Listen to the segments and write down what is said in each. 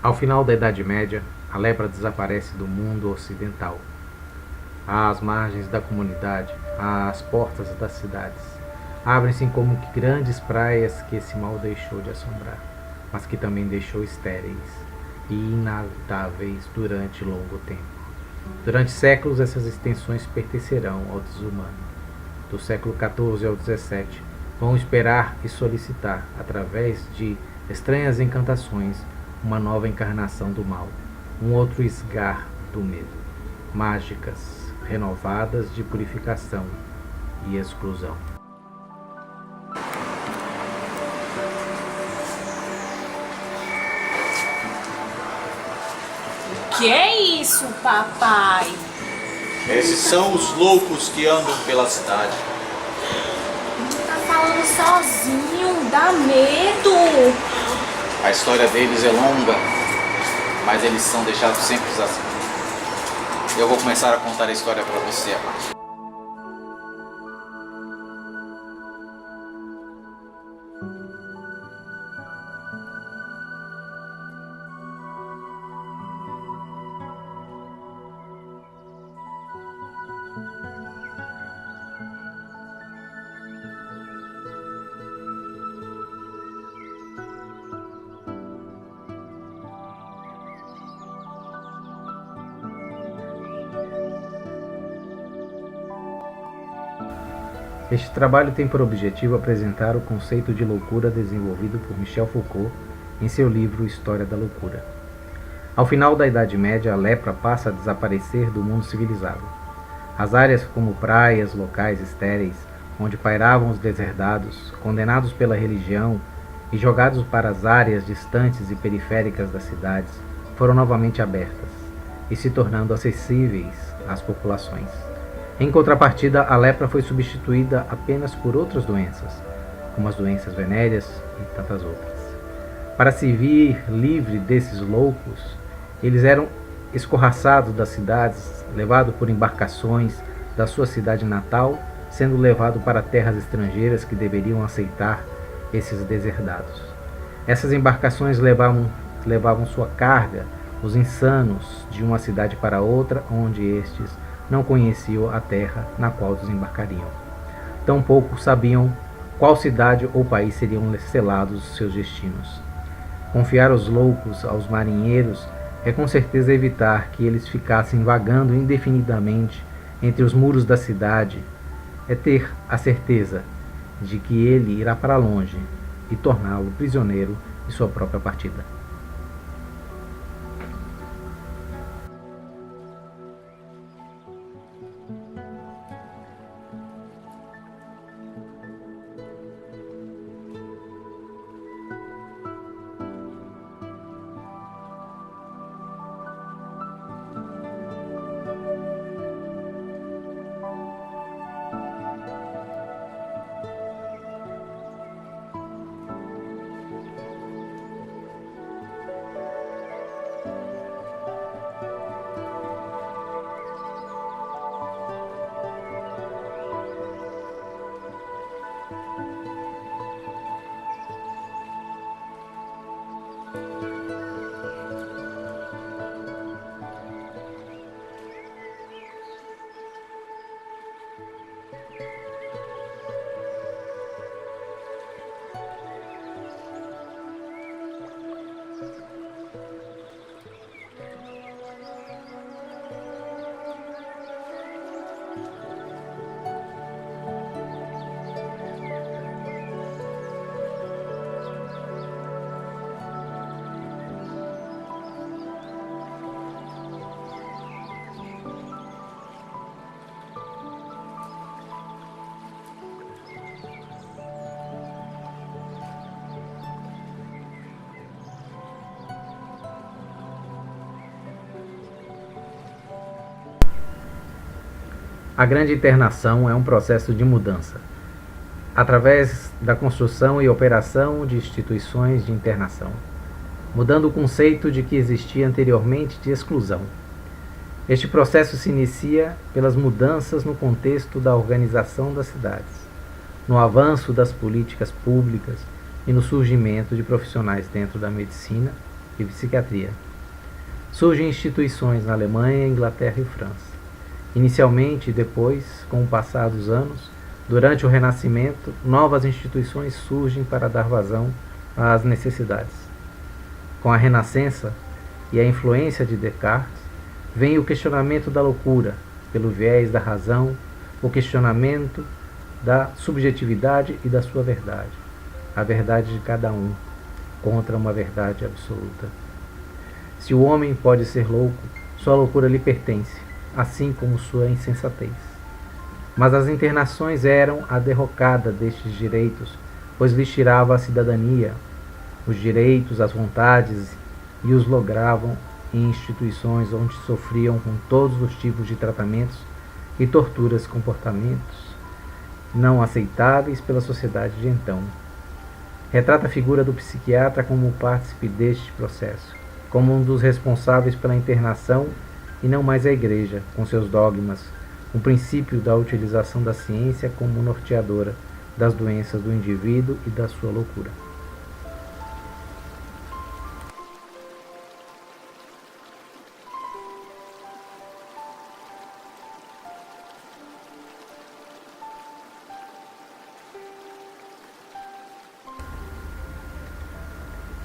Ao final da Idade Média, a lepra desaparece do mundo ocidental. Às margens da comunidade, às portas das cidades, abrem-se como que grandes praias que esse mal deixou de assombrar, mas que também deixou estéreis e inabitáveis durante longo tempo. Durante séculos, essas extensões pertencerão ao desumano. Do século XIV ao XVII, vão esperar e solicitar, através de estranhas encantações, uma nova encarnação do mal, um outro esgar do medo, mágicas renovadas de purificação e exclusão. Que é isso, papai? Esses são os loucos que andam pela cidade. Ele tá falando sozinho, dá medo. A história deles é longa, mas eles são deixados sempre assim. Eu vou começar a contar a história para você, Amar. Este trabalho tem por objetivo apresentar o conceito de loucura desenvolvido por Michel Foucault em seu livro História da Loucura. Ao final da Idade Média, a lepra passa a desaparecer do mundo civilizado. As áreas como praias, locais estéreis, onde pairavam os deserdados, condenados pela religião e jogados para as áreas distantes e periféricas das cidades, foram novamente abertas e se tornando acessíveis às populações. Em contrapartida, a lepra foi substituída apenas por outras doenças, como as doenças venéreas e tantas outras. Para se vir livre desses loucos, eles eram escorraçados das cidades, levados por embarcações da sua cidade natal, sendo levados para terras estrangeiras que deveriam aceitar esses deserdados. Essas embarcações levavam sua carga, os insanos, de uma cidade para outra, onde estes não conheciam a terra na qual desembarcariam. Tampouco sabiam qual cidade ou país seriam selados seus destinos. Confiar os loucos aos marinheiros é com certeza evitar que eles ficassem vagando indefinidamente entre os muros da cidade, é ter a certeza de que ele irá para longe e torná-lo prisioneiro de sua própria partida. A grande internação é um processo de mudança, através da construção e operação de instituições de internação, mudando o conceito de que existia anteriormente de exclusão. Este processo se inicia pelas mudanças no contexto da organização das cidades, no avanço das políticas públicas e no surgimento de profissionais dentro da medicina, e psiquiatria. Surgem instituições na Alemanha, Inglaterra e França. Inicialmente e depois, com o passar dos anos, durante o Renascimento, novas instituições surgem para dar vazão às necessidades. Com a Renascença e a influência de Descartes, vem o questionamento da loucura, pelo viés da razão, o questionamento da subjetividade e da sua verdade, a verdade de cada um, contra uma verdade absoluta. Se o homem pode ser louco, sua loucura lhe pertence, assim como sua insensatez. Mas as internações eram a derrocada destes direitos, pois lhes tirava a cidadania, os direitos, as vontades, e os logravam em instituições onde sofriam com todos os tipos de tratamentos e torturas comportamentos não aceitáveis pela sociedade de então. Retrata a figura do psiquiatra como partícipe deste processo, como um dos responsáveis pela internação e não mais a Igreja, com seus dogmas, o princípio da utilização da ciência como norteadora das doenças do indivíduo e da sua loucura.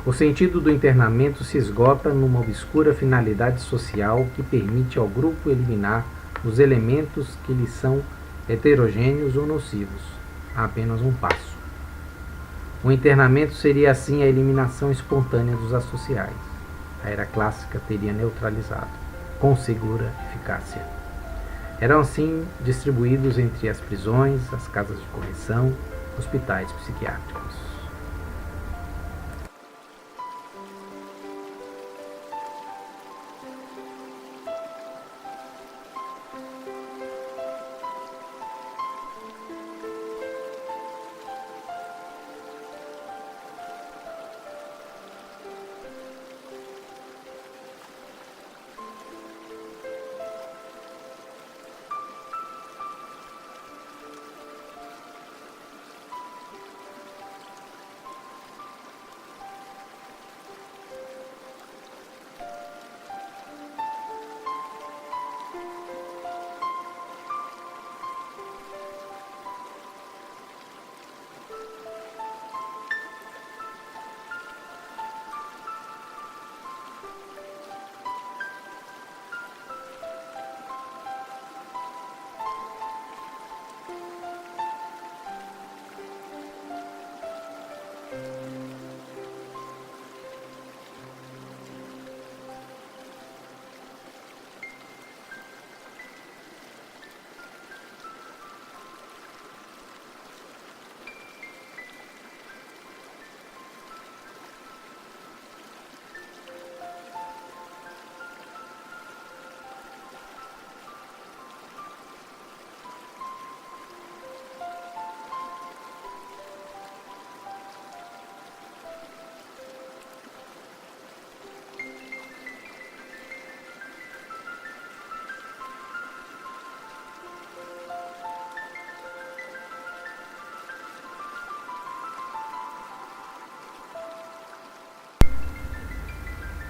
O sentido do internamento se esgota numa obscura finalidade social que permite ao grupo eliminar os elementos que lhe são heterogêneos ou nocivos, a apenas um passo. O internamento seria assim a eliminação espontânea dos associais. A era clássica teria neutralizado, com segura eficácia. Eram assim distribuídos entre as prisões, as casas de correção, hospitais psiquiátricos.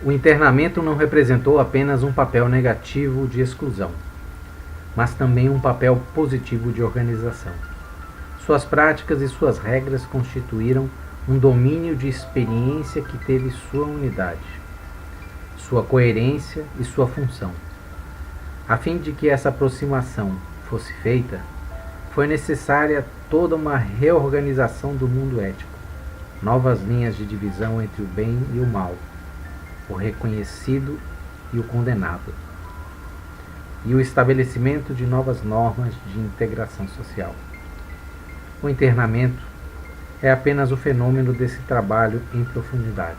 O internamento não representou apenas um papel negativo de exclusão, mas também um papel positivo de organização. Suas práticas e suas regras constituíram um domínio de experiência que teve sua unidade, sua coerência e sua função. A fim de que essa aproximação fosse feita, foi necessária toda uma reorganização do mundo ético, novas linhas de divisão entre o bem e o mal, o reconhecido e o condenado, e o estabelecimento de novas normas de integração social. O internamento é apenas o fenômeno desse trabalho em profundidade,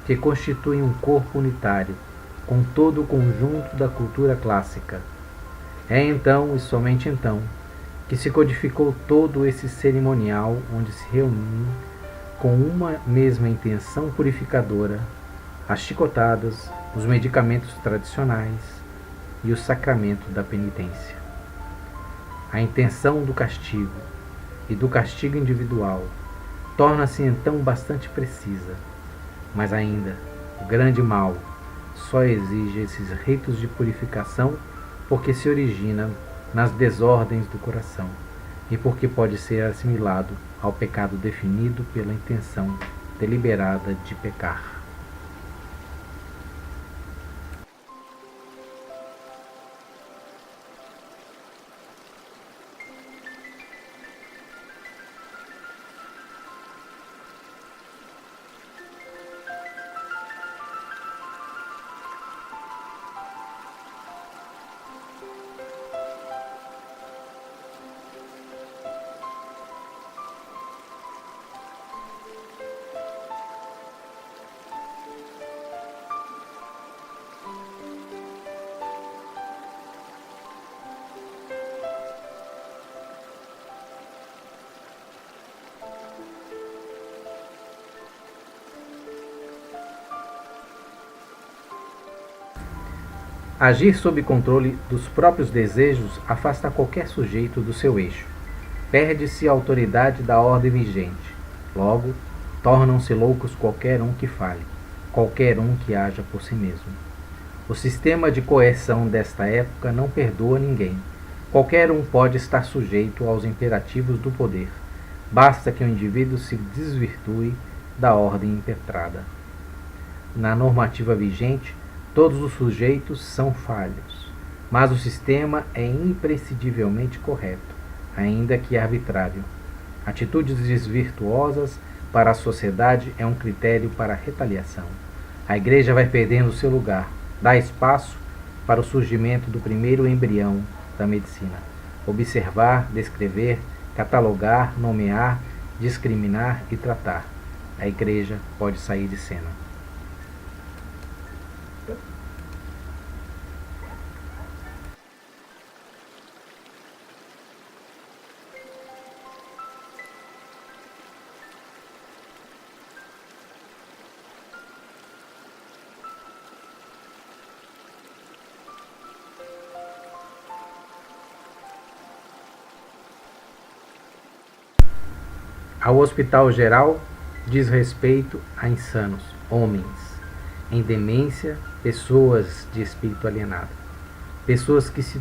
que constitui um corpo unitário com todo o conjunto da cultura clássica. É então, e somente então, que se codificou todo esse cerimonial onde se reúnem com uma mesma intenção purificadora as chicotadas, os medicamentos tradicionais e o sacramento da penitência. A intenção do castigo e do castigo individual torna-se então bastante precisa, mas ainda O grande mal só exige esses ritos de purificação porque se origina nas desordens do coração e porque pode ser assimilado ao pecado definido pela intenção deliberada de pecar. Agir sob controle dos próprios desejos afasta qualquer sujeito do seu eixo. Perde-se a autoridade da ordem vigente. Logo, tornam-se loucos qualquer um que fale, qualquer um que haja por si mesmo. O sistema de coerção desta época não perdoa ninguém. Qualquer um pode estar sujeito aos imperativos do poder. Basta que o indivíduo se desvirtue da ordem impetrada. Na normativa vigente, todos os sujeitos são falhos, mas o sistema é imprescindivelmente correto, ainda que arbitrário. Atitudes desvirtuosas para a sociedade é um critério para a retaliação. A Igreja vai perdendo seu lugar, dá espaço para o surgimento do primeiro embrião da medicina. Observar, descrever, catalogar, nomear, discriminar e tratar. A Igreja pode sair de cena. Ao Hospital Geral diz respeito a insanos, homens, em demência, pessoas de espírito alienado, pessoas que se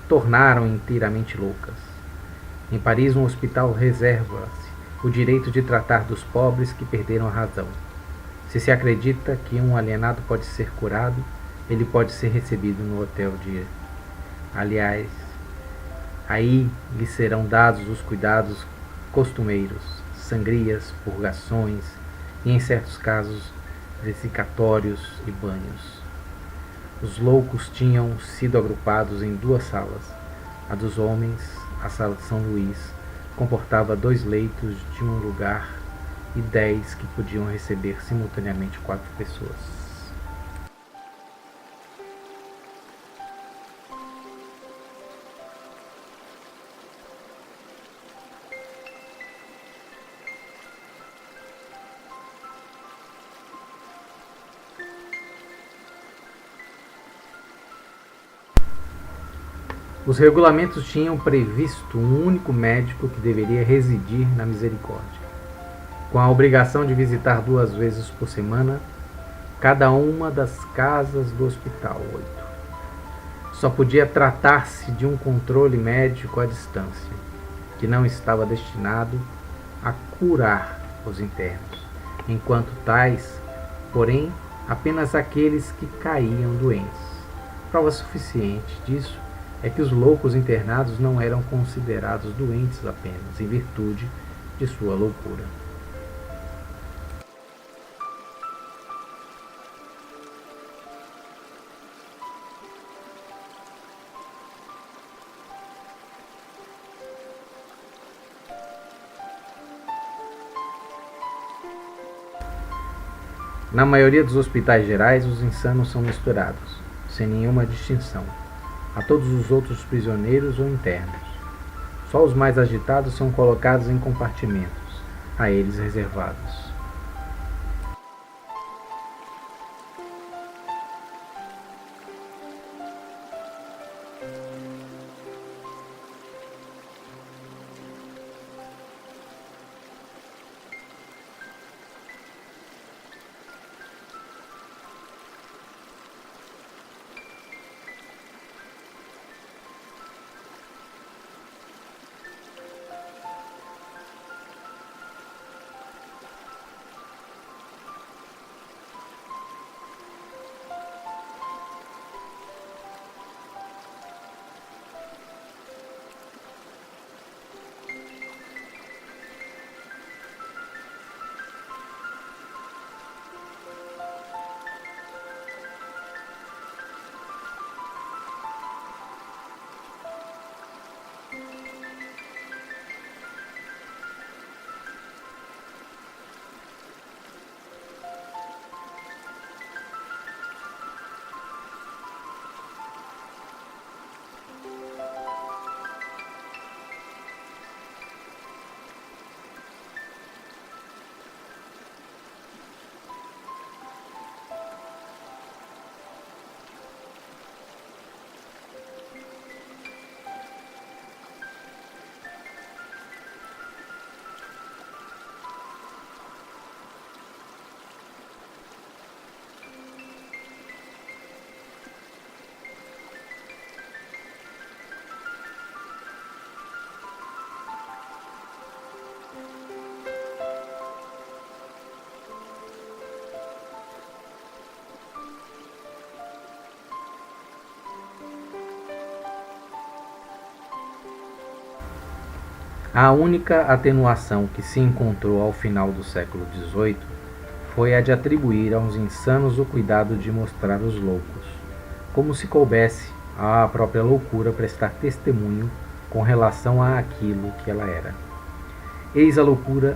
tornaram inteiramente loucas. Em Paris, um hospital reserva-se o direito de tratar dos pobres que perderam a razão. Se acredita que um alienado pode ser curado, ele pode ser recebido no hotel de... Aliás, aí lhe serão dados os cuidados costumeiros, sangrias, purgações e, em certos casos, vesicatórios e banhos. Os loucos tinham sido agrupados em 2 salas. A dos homens, a sala de São Luís, comportava 2 leitos de um lugar e 10 que podiam receber simultaneamente 4 pessoas. Os regulamentos tinham previsto um único médico que deveria residir na misericórdia, com a obrigação de visitar 2 vezes por semana cada uma das casas do hospital. 8. Só podia tratar-se de um controle médico à distância, que não estava destinado a curar os internos, enquanto tais, porém, apenas aqueles que caíam doentes. Prova suficiente disso é que os loucos internados não eram considerados doentes apenas, em virtude de sua loucura. Na maioria dos hospitais gerais, os insanos são misturados, sem nenhuma distinção, a todos os outros prisioneiros ou internos. Só os mais agitados são colocados em compartimentos, a eles reservados. A única atenuação que se encontrou ao final do século XVIII foi a de atribuir aos insanos o cuidado de mostrar os loucos, como se coubesse à própria loucura prestar testemunho com relação àquilo que ela era. Eis a loucura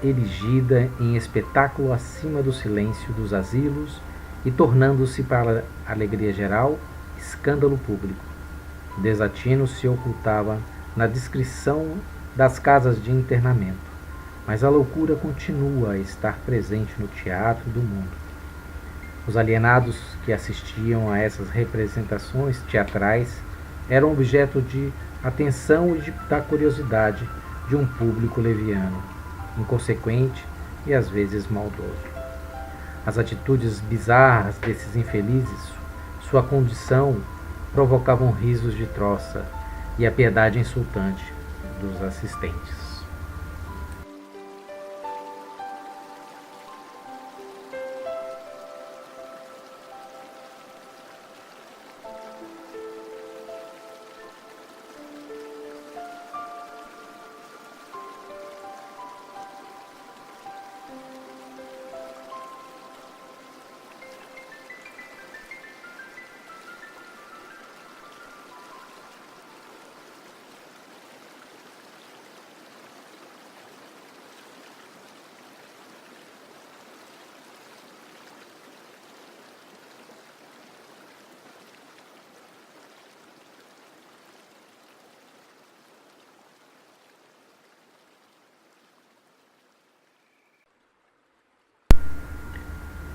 erigida em espetáculo acima do silêncio dos asilos e tornando-se, para a alegria geral, escândalo público. O desatino se ocultava na descrição das casas de internamento, mas a loucura continua a estar presente no teatro do mundo. Os alienados que assistiam a essas representações teatrais eram objeto de atenção e da curiosidade de um público leviano, inconsequente e às vezes maldoso. As atitudes bizarras desses infelizes, sua condição, provocavam risos de troça e a piedade insultante dos assistentes.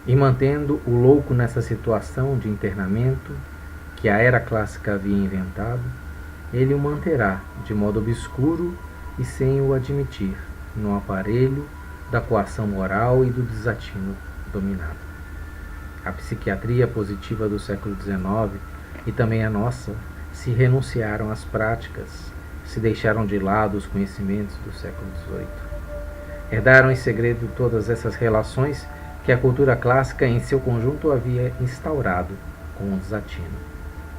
E mantendo o louco nessa situação de internamento que a era clássica havia inventado, ele o manterá de modo obscuro e sem o admitir, no aparelho da coação moral e do desatino dominado. A psiquiatria positiva do século XIX e também a nossa se renunciaram às práticas, se deixaram de lado os conhecimentos do século XVIII. Herdaram em segredo todas essas relações que a cultura clássica em seu conjunto havia instaurado com o desatino.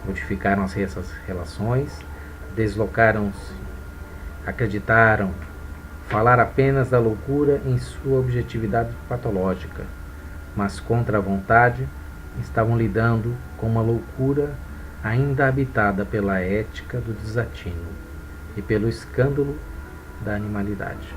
Modificaram essas relações, deslocaram-se, acreditaram, falar apenas da loucura em sua objetividade patológica, mas contra a vontade estavam lidando com uma loucura ainda habitada pela ética do desatino e pelo escândalo da animalidade.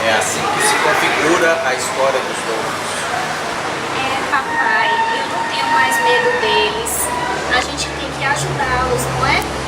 É assim que se configura a história dos loucos. Papai, eu não tenho mais medo deles. A gente tem que ajudá-los, não é?